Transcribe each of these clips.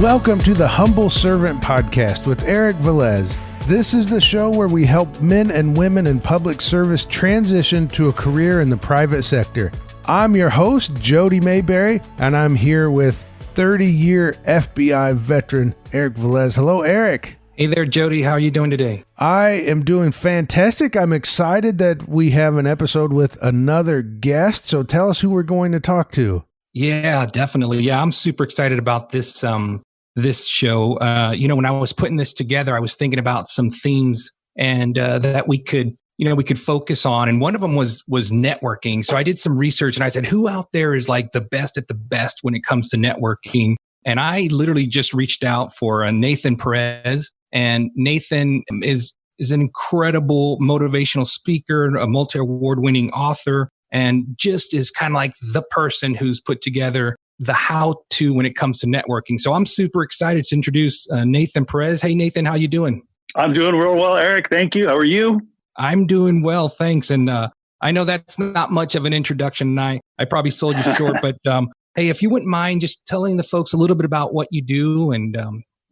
Welcome to the Humble Servant Podcast with Eric Velez. This is the show where we help men and women in public service transition to a career in the private sector. I'm your host, Jody Mayberry, and I'm here with 30-year FBI veteran Eric Velez. Hello, Eric. Hey there, Jody. How are you doing today? I am doing fantastic. I'm excited that we have an episode with another guest. So tell us who we're going to talk to. Yeah, definitely. Yeah, I'm super excited about this this show. When I was putting this together, I was thinking about some themes and that we could focus on. And one of them was networking. So I did some research and I said, who out there is like the best at the best when it comes to networking? And I literally just reached out for Nathan Perez. And Nathan is an incredible motivational speaker, a multi-award winning author, and just is kind of like the person who's put together the how-to when it comes to networking. So I'm super excited to introduce Nathan Perez. Hey, Nathan, how you doing? I'm doing real well, Eric. Thank you. How are you? I'm doing well, thanks. And I know that's not much of an introduction, and I probably sold you short, but hey, if you wouldn't mind just telling the folks a little bit about what you do and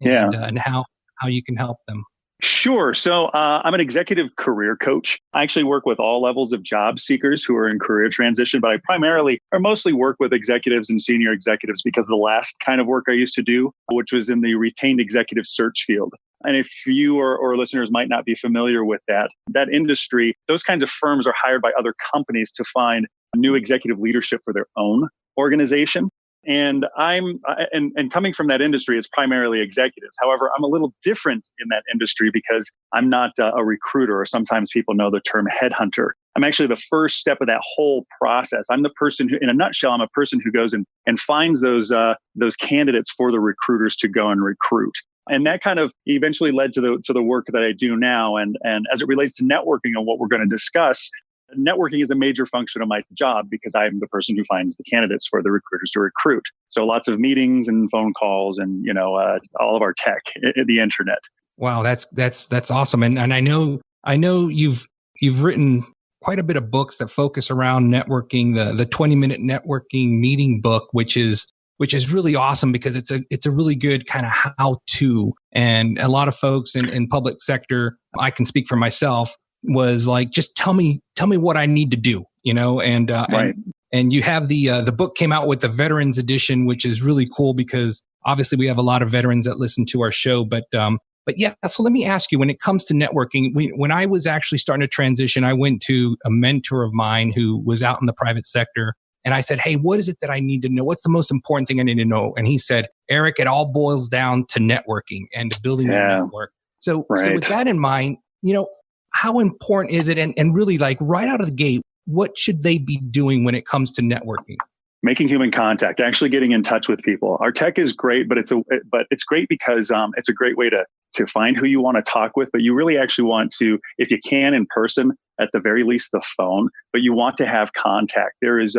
how you can help them. Sure. So I'm an executive career coach. I actually work with all levels of job seekers who are in career transition, but I mostly work with executives and senior executives because of the last kind of work I used to do, which was in the retained executive search field. And if you or listeners might not be familiar with that industry, those kinds of firms are hired by other companies to find new executive leadership for their own organization. And coming from that industry is primarily executives. However, I'm a little different in that industry because I'm not a recruiter, or sometimes people know the term headhunter. I'm actually the first step of that whole process. I'm the person who, in a nutshell, I'm a person who goes and finds those candidates for the recruiters to go and recruit. And that kind of eventually led to the work that I do now. And as it relates to networking and what we're going to discuss, networking is a major function of my job because I'm the person who finds the candidates for the recruiters to recruit. So lots of meetings and phone calls and, all of our tech, the internet. Wow, that's awesome. And I know you've written quite a bit of books that focus around networking, the 20-minute networking meeting book, which is really awesome because it's a really good kind of how-to. And a lot of folks in public sector, I can speak for myself, was like, just tell me what I need to do, Right. And you have the book came out with the Veterans Edition, which is really cool because obviously we have a lot of veterans that listen to our show. But yeah, so let me ask you, when it comes to networking, when I was actually starting to transition, I went to a mentor of mine who was out in the private sector. And I said, hey, what is it that I need to know? What's the most important thing I need to know? And he said, Eric, it all boils down to networking and building a network. So with that in mind, how important is it? And really, like right out of the gate, what should they be doing when it comes to networking? Making human contact, actually getting in touch with people. Our tech is great, but it's great because it's a great way to find who you want to talk with. But you really actually want to, if you can, in person, at the very least, the phone. But you want to have contact. There is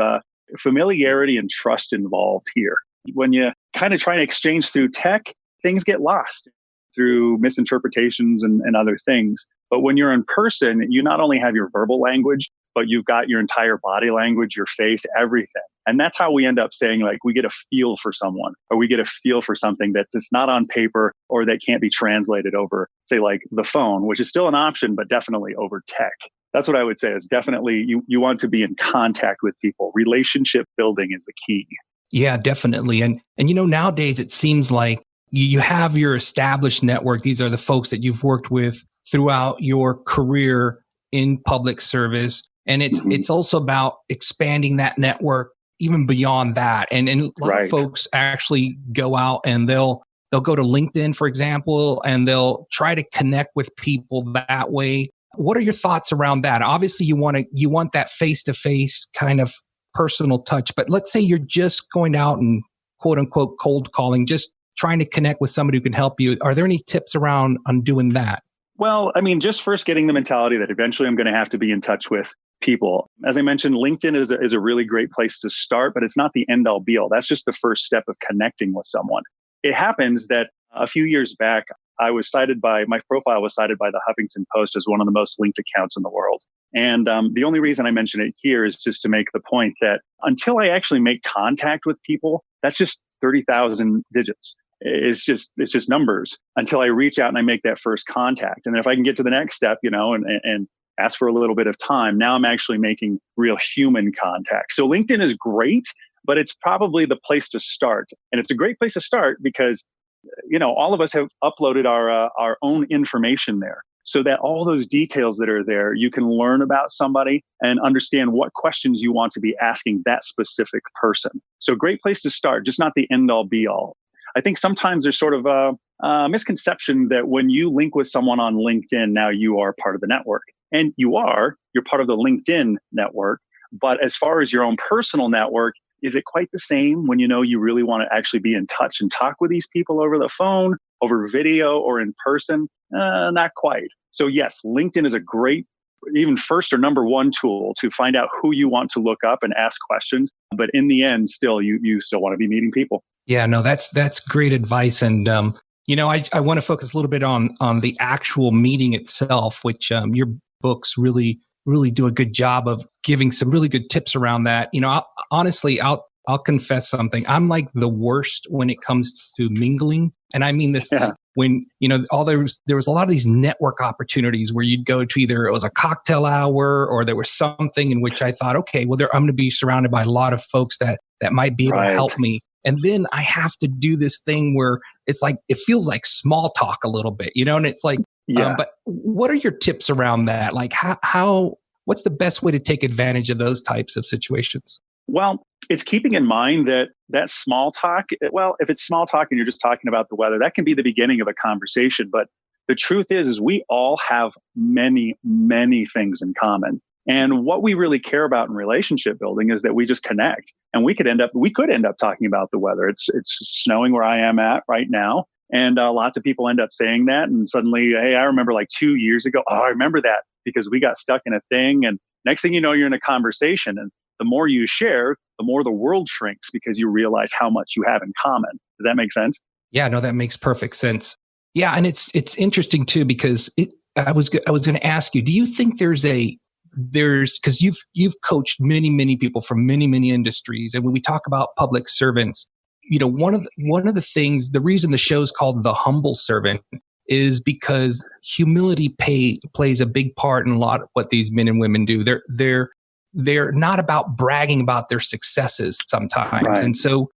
familiarity and trust involved here. When you kind of try to exchange through tech, things get lost through misinterpretations and other things. But when you're in person, you not only have your verbal language, but you've got your entire body language, your face, everything. And that's how we end up saying, like, we get a feel for someone, or we get a feel for something that's just not on paper or that can't be translated over, say, like the phone, which is still an option, but definitely over tech. That's what I would say is definitely you want to be in contact with people. Relationship building is the key. Yeah, definitely. And nowadays it seems like you have your established network. These are the folks that you've worked with throughout your career in public service. And it's also about expanding that network even beyond that. And a lot of folks actually go out and they'll go to LinkedIn, for example, and they'll try to connect with people that way. What are your thoughts around that? Obviously, you want that face-to-face kind of personal touch. But let's say you're just going out and quote unquote cold calling, just trying to connect with somebody who can help you. Are there any tips around on doing that? Well, I mean, just first getting the mentality that eventually I'm going to have to be in touch with people. As I mentioned, LinkedIn is a really great place to start, but it's not the end all be all. That's just the first step of connecting with someone. It happens that a few years back, my profile was cited by the Huffington Post as one of the most linked accounts in the world. And the only reason I mention it here is just to make the point that until I actually make contact with people, that's just 30,000 digits. it's just numbers until I reach out and I make that first contact. And then if I can get to the next step, and ask for a little bit of time, now I'm actually making real human contact. So LinkedIn is great, but it's probably the place to start. And it's a great place to start because, all of us have uploaded our own information there, so that all those details that are there, you can learn about somebody and understand what questions you want to be asking that specific person. So great place to start, just not the end all be all. I think sometimes there's sort of a misconception that when you link with someone on LinkedIn, now you are part of the network. And you're part of the LinkedIn network. But as far as your own personal network, is it quite the same when you really want to actually be in touch and talk with these people over the phone, over video, or in person? Not quite. So yes, LinkedIn is a great, even first or number one tool to find out who you want to look up and ask questions. But in the end, still, you still want to be meeting people. Yeah, no, that's great advice. And, I want to focus a little bit on the actual meeting itself, which your books really do a good job of giving some really good tips around that. I'll confess something. I'm like the worst when it comes to mingling. And I mean this, like when, there was a lot of these network opportunities where you'd go to either it was a cocktail hour or there was something in which I thought, okay, well, I'm going to be surrounded by a lot of folks that might be able to help me. And then I have to do this thing where it's like, it feels like small talk a little bit, and it's like, but what are your tips around that? Like what's the best way to take advantage of those types of situations? Well, it's keeping in mind that small talk, if it's small talk and you're just talking about the weather, that can be the beginning of a conversation. But the truth is we all have many, many things in common. And what we really care about in relationship building is that we just connect. And we could end up talking about the weather. It's snowing where I am at right now. And lots of people end up saying that. And suddenly, hey, I remember like 2 years ago, I remember that because we got stuck in a thing. And next thing you know, you're in a conversation. And the more you share, the more the world shrinks because you realize how much you have in common. Does that make sense? Yeah, no, that makes perfect sense. Yeah. And it's interesting too, because I was going to ask you, do you think there's because you've coached many, many people from many, many industries. And when we talk about public servants, one of the things, the reason the show's called The Humble Servant is because humility plays a big part in a lot of what these men and women do. They're not about bragging about their successes sometimes. Right. And so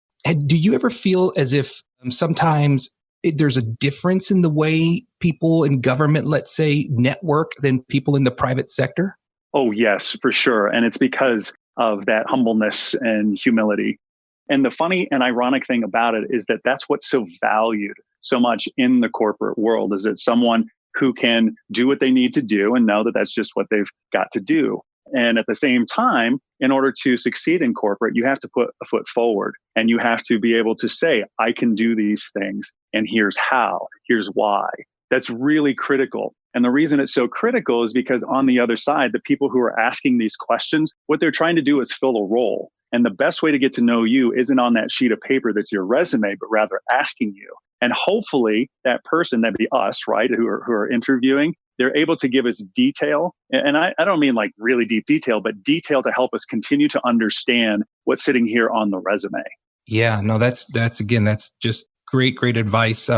do you ever feel as if sometimes there's a difference in the way people in government, let's say, network than people in the private sector? Oh, yes, for sure. And it's because of that humbleness and humility. And the funny and ironic thing about it is that that's what's so valued so much in the corporate world, is that someone who can do what they need to do and know that that's just what they've got to do. And at the same time, in order to succeed in corporate, you have to put a foot forward and you have to be able to say, I can do these things and here's how, here's why. That's really critical. And the reason it's so critical is because on the other side, the people who are asking these questions, what they're trying to do is fill a role. And the best way to get to know you isn't on that sheet of paper that's your resume, but rather asking you. And hopefully that person, that'd be us, right, who are interviewing, they're able to give us detail. And I don't mean like really deep detail, but detail to help us continue to understand what's sitting here on the resume. Yeah, no, that's just great advice.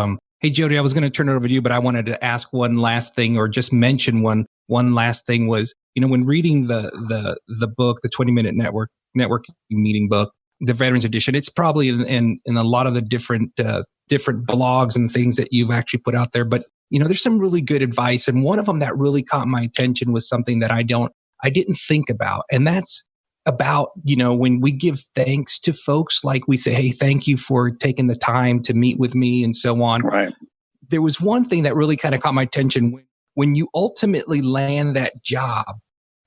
Hey, Jody, I was going to turn it over to you, but I wanted to ask one last thing, or just mention one last thing was, when reading the book, the 20-minute networking meeting book, the Veterans Edition, it's probably in a lot of the different blogs and things that you've actually put out there. But, there's some really good advice. And one of them that really caught my attention was something that I didn't think about. And that's about, when we give thanks to folks, like we say, hey, thank you for taking the time to meet with me and so on. Right. There was one thing that really kind of caught my attention. When you ultimately land that job,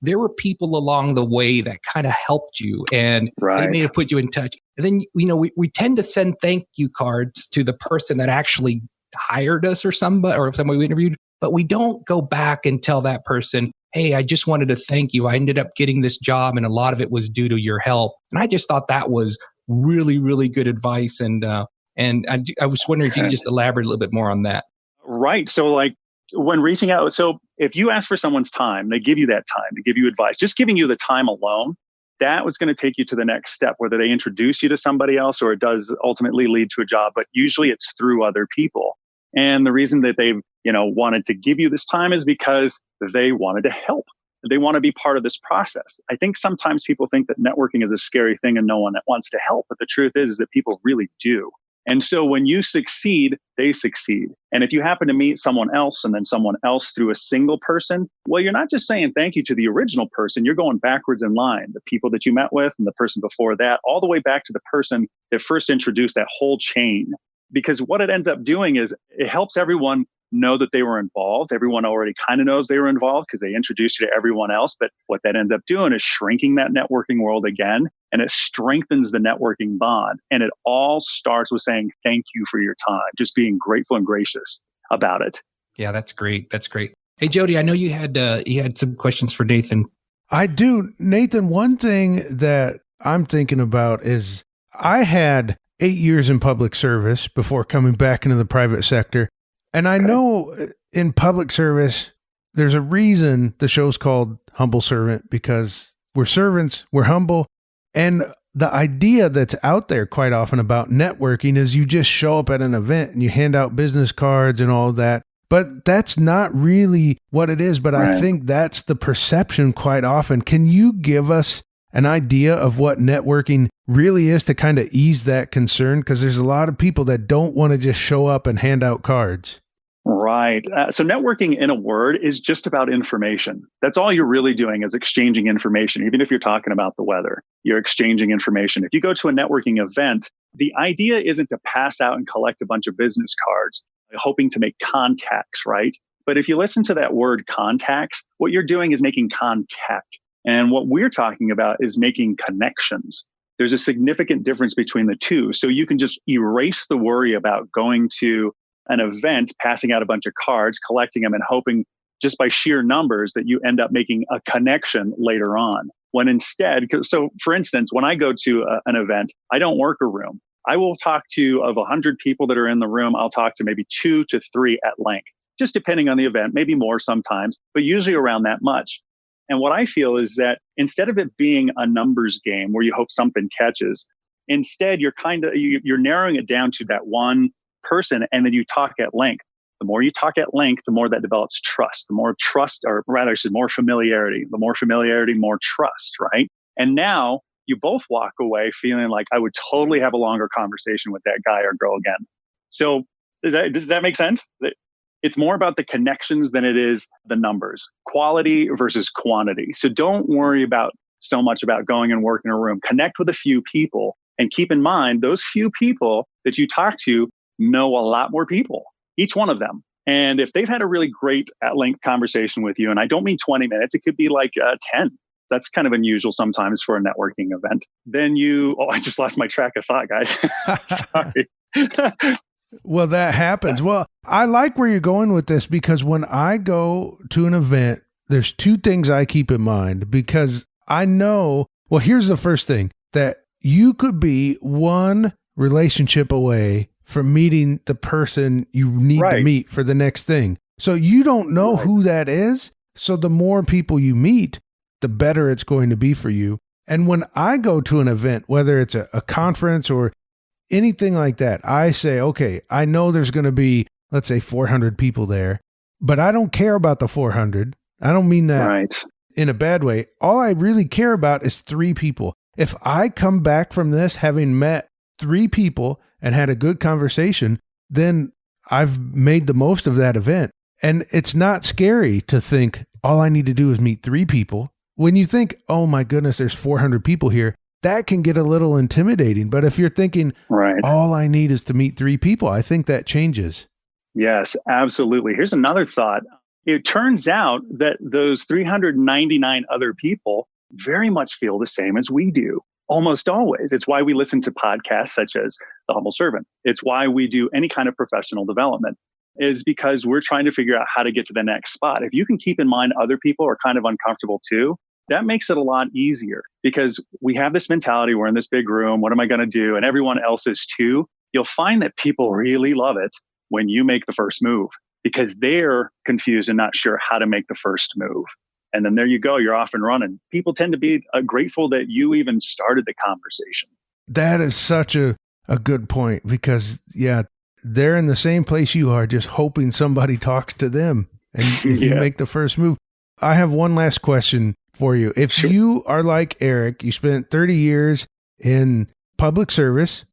there were people along the way that kind of helped you and they may have put you in touch. And then, we tend to send thank you cards to the person that actually hired us or somebody we interviewed, but we don't go back and tell that person, hey, I just wanted to thank you. I ended up getting this job and a lot of it was due to your help. And I just thought that was really, really good advice. And I was wondering if you could just elaborate a little bit more on that. Right. So like when reaching out, so if you ask for someone's time, they give you that time to give you advice. Just giving you the time alone that was going to take you to the next step, whether they introduce you to somebody else or it does ultimately lead to a job. But usually it's through other people. And the reason that they've, wanted to give you this time is because they wanted to help. They want to be part of this process. I think sometimes people think that networking is a scary thing and no one wants to help. But the truth is that people really do. And so when you succeed, they succeed. And if you happen to meet someone else and then someone else through a single person, well, you're not just saying thank you to the original person. You're going backwards in line. The people that you met with and the person before that, all the way back to the person that first introduced that whole chain. Because what it ends up doing is it helps everyone know that they were involved. Everyone already kind of knows they were involved because they introduced you to everyone else. But what that ends up doing is shrinking that networking world again, and it strengthens the networking bond. And it all starts with saying thank you for your time, just being grateful and gracious about it. Yeah, that's great. That's great. Hey, Jody, I know you had some questions for Nathan. I do. Nathan, one thing that I'm thinking about is I had 8 years in public service before coming back into the private sector. And I know in public service, there's a reason the show's called Humble Servant, because we're servants, we're humble. And the idea that's out there quite often about networking is you just show up at an event and you hand out business cards and all that. But that's not really what it is. But Right. I think that's the perception quite often. Can you give us an idea of what networking really is to kind of ease that concern? Because there's a lot of people that don't want to just show up and hand out cards. Right. So networking, in a word, is just about information. That's all you're really doing, is exchanging information. Even if you're talking about the weather, you're exchanging information. If you go to a networking event, the idea isn't to pass out and collect a bunch of business cards, hoping to make contacts, right? But if you listen to that word contacts, what you're doing is making contact. And what we're talking about is making connections. There's a significant difference between the two. So you can just erase the worry about going to an event, passing out a bunch of cards, collecting them, and hoping just by sheer numbers that you end up making a connection later on. When instead, so for instance, when I go to an event, I don't work a room. I will talk to, of 100 people that are in the room, I'll talk to maybe 2 to 3 at length, just depending on the event, maybe more sometimes, but usually around that much. And what I feel is that instead of it being a numbers game where you hope something catches, instead you're narrowing it down to that one person, and then you talk at length. The more you talk at length, the more that develops trust. The more trust, or rather, I said more familiarity. The more familiarity, more trust, right? And now you both walk away feeling like I would totally have a longer conversation with that guy or girl again. So does that make sense? It's more about the connections than it is the numbers. Quality versus quantity. So don't worry about so much about going and working in a room. Connect with a few people, and keep in mind those few people that you talk to know a lot more people, each one of them. And if they've had a really great at-length conversation with you, and I don't mean 20 minutes, it could be like 10. That's kind of unusual sometimes for a networking event. Then I just lost my track of thought, guys. Sorry. Well, that happens. Well, I like where you're going with this, because when I go to an event, there's 2 things I keep in mind, because I know, well, here's the first thing, that you could be one relationship away from meeting the person you need to meet for the next thing. So you don't know who that is. So the more people you meet, the better it's going to be for you. And when I go to an event, whether it's a conference or anything like that, I say, okay, I know there's going to be, let's say 400 people there, but I don't care about the 400. I don't mean that in a bad way. All I really care about is 3 people. If I come back from this having met 3 people and had a good conversation, then I've made the most of that event. And it's not scary to think all I need to do is meet 3 people. When you think, oh my goodness, there's 400 people here, that can get a little intimidating. But if you're thinking, all I need is to meet 3 people, I think that changes. Yes, absolutely. Here's another thought. It turns out that those 399 other people very much feel the same as we do. Almost always. It's why we listen to podcasts such as The Humble Servant. It's why we do any kind of professional development, is because we're trying to figure out how to get to the next spot. If you can keep in mind other people are kind of uncomfortable too, that makes it a lot easier, because we have this mentality, we're in this big room, what am I going to do? And everyone else is too. You'll find that people really love it when you make the first move, because they're confused and not sure how to make the first move. And then there you go, you're off and running. People tend to be grateful that you even started the conversation. That is such a good point because, yeah, they're in the same place you are, just hoping somebody talks to them. And if you make the first move. I have one last question for you. If you are like Eric, you spent 30 years in public service,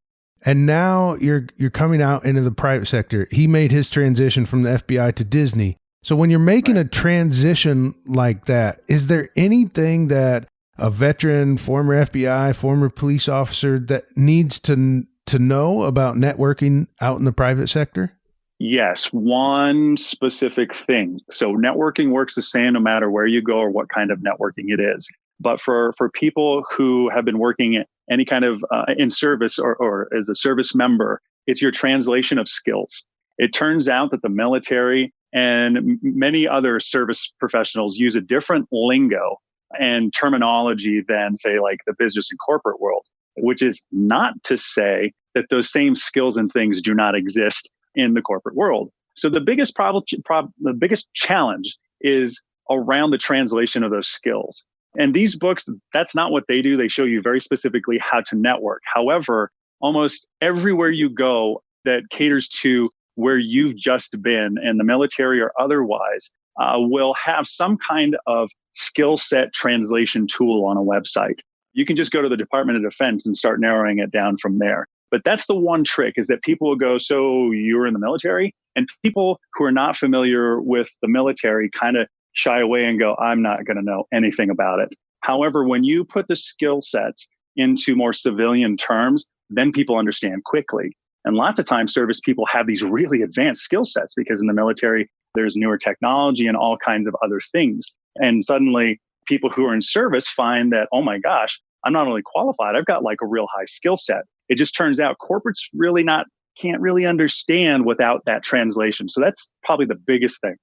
and now you're coming out into the private sector. He made his transition from the FBI to Disney. So when you're making a transition like that, is there anything that a veteran, former FBI, former police officer that needs to know about networking out in the private sector? Yes, one specific thing. So networking works the same no matter where you go or what kind of networking it is. But for people who have been working any kind of in service or as a service member, it's your translation of skills. It turns out that the military and many other service professionals use a different lingo and terminology than, say, like the business and corporate world, which is not to say that those same skills and things do not exist in the corporate world. So the biggest the biggest challenge is around the translation of those skills. And these books, that's not what they do. They show you very specifically how to network. However, almost everywhere you go that caters to where you've just been in the military or otherwise will have some kind of skill set translation tool on a website. You can just go to the Department of Defense and start narrowing it down from there. But that's the one trick, is that people will go, so you were in the military? And people who are not familiar with the military kind of shy away and go, I'm not going to know anything about it. However, when you put the skill sets into more civilian terms, then people understand quickly. And lots of times service people have these really advanced skill sets because in the military, there's newer technology and all kinds of other things. And suddenly people who are in service find that, oh my gosh, I'm not only qualified, I've got like a real high skill set. It just turns out corporates can't really understand without that translation. So that's probably the biggest thing.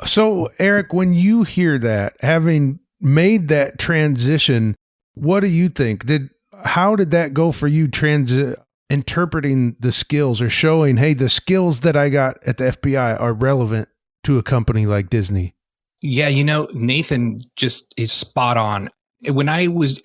So Eric, when you hear that, having made that transition, what do you think? How did that go for you interpreting the skills or showing, hey, the skills that I got at the FBI are relevant to a company like Disney? Yeah, Nathan just is spot on. When I was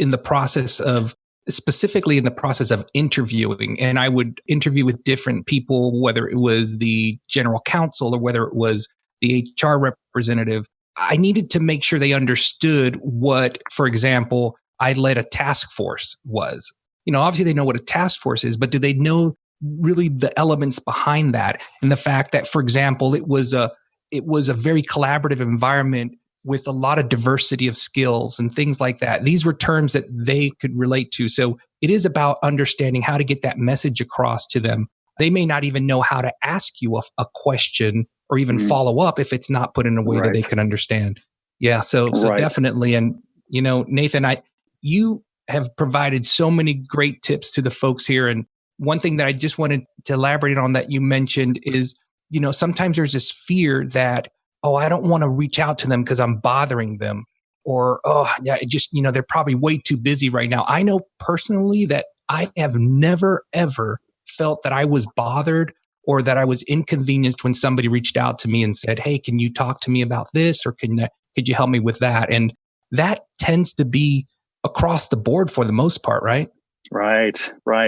specifically in the process of interviewing, and I would interview with different people, whether it was the general counsel or whether it was the HR representative, I needed to make sure they understood what, for example, I led a task force was. Obviously they know what a task force is, but do they know really the elements behind that? And the fact that, for example, it was a very collaborative environment with a lot of diversity of skills and things like that. These were terms that they could relate to. So it is about understanding how to get that message across to them. They may not even know how to ask you a question or even follow up if it's not put in a way that they can understand. Yeah. So definitely. And, Nathan, you have provided so many great tips to the folks here. And one thing that I just wanted to elaborate on that you mentioned is, sometimes there's this fear that, I don't want to reach out to them because I'm bothering them. Or, they're probably way too busy right now. I know personally that I have never, ever felt that I was bothered or that I was inconvenienced when somebody reached out to me and said, hey, can you talk to me about this? Or could you help me with that? And that tends to be across the board for the most part, right? Right.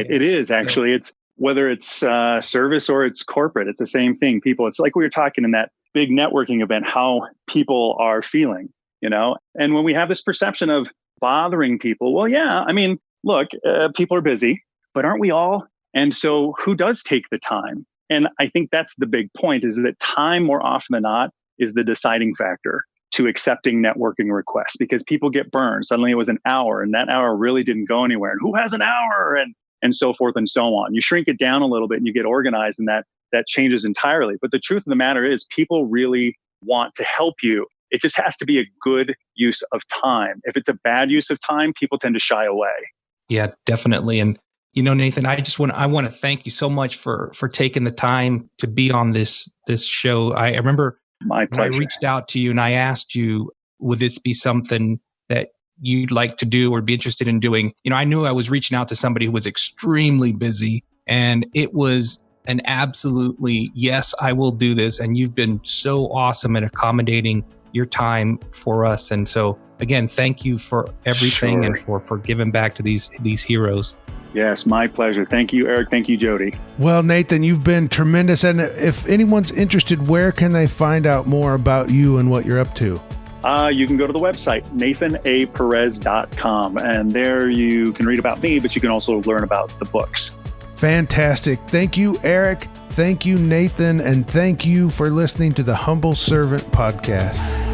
It is actually. It's whether it's service or it's corporate, it's the same thing. People, it's like we were talking in that big networking event, how people are feeling, and when we have this perception of bothering people, well, yeah, I mean, look, people are busy, but aren't we all? And so who does take the time? And I think that's the big point, is that time more often than not is the deciding factor to accepting networking requests, because people get burned. Suddenly it was an hour and that hour really didn't go anywhere. And who has an hour? And so forth and so on. You shrink it down a little bit and you get organized, and that changes entirely. But the truth of the matter is people really want to help you. It just has to be a good use of time. If it's a bad use of time, people tend to shy away. Yeah, definitely. And Nathan, I want to thank you so much for taking the time to be on this show. I remember My pleasure. when I reached out to you and I asked you, would this be something that you'd like to do or be interested in doing? I knew I was reaching out to somebody who was extremely busy, and it was an absolutely, yes, I will do this. And you've been so awesome at accommodating your time for us. And so again, thank you for everything and for giving back to these heroes. Yes, my pleasure. Thank you, Eric. Thank you, Jody. Well, Nathan, you've been tremendous. And if anyone's interested, where can they find out more about you and what you're up to? You can go to the website, nathanaperez.com, and there you can read about me, but you can also learn about the books. Fantastic. Thank you, Eric. Thank you, Nathan. And thank you for listening to the Humble Servant Podcast.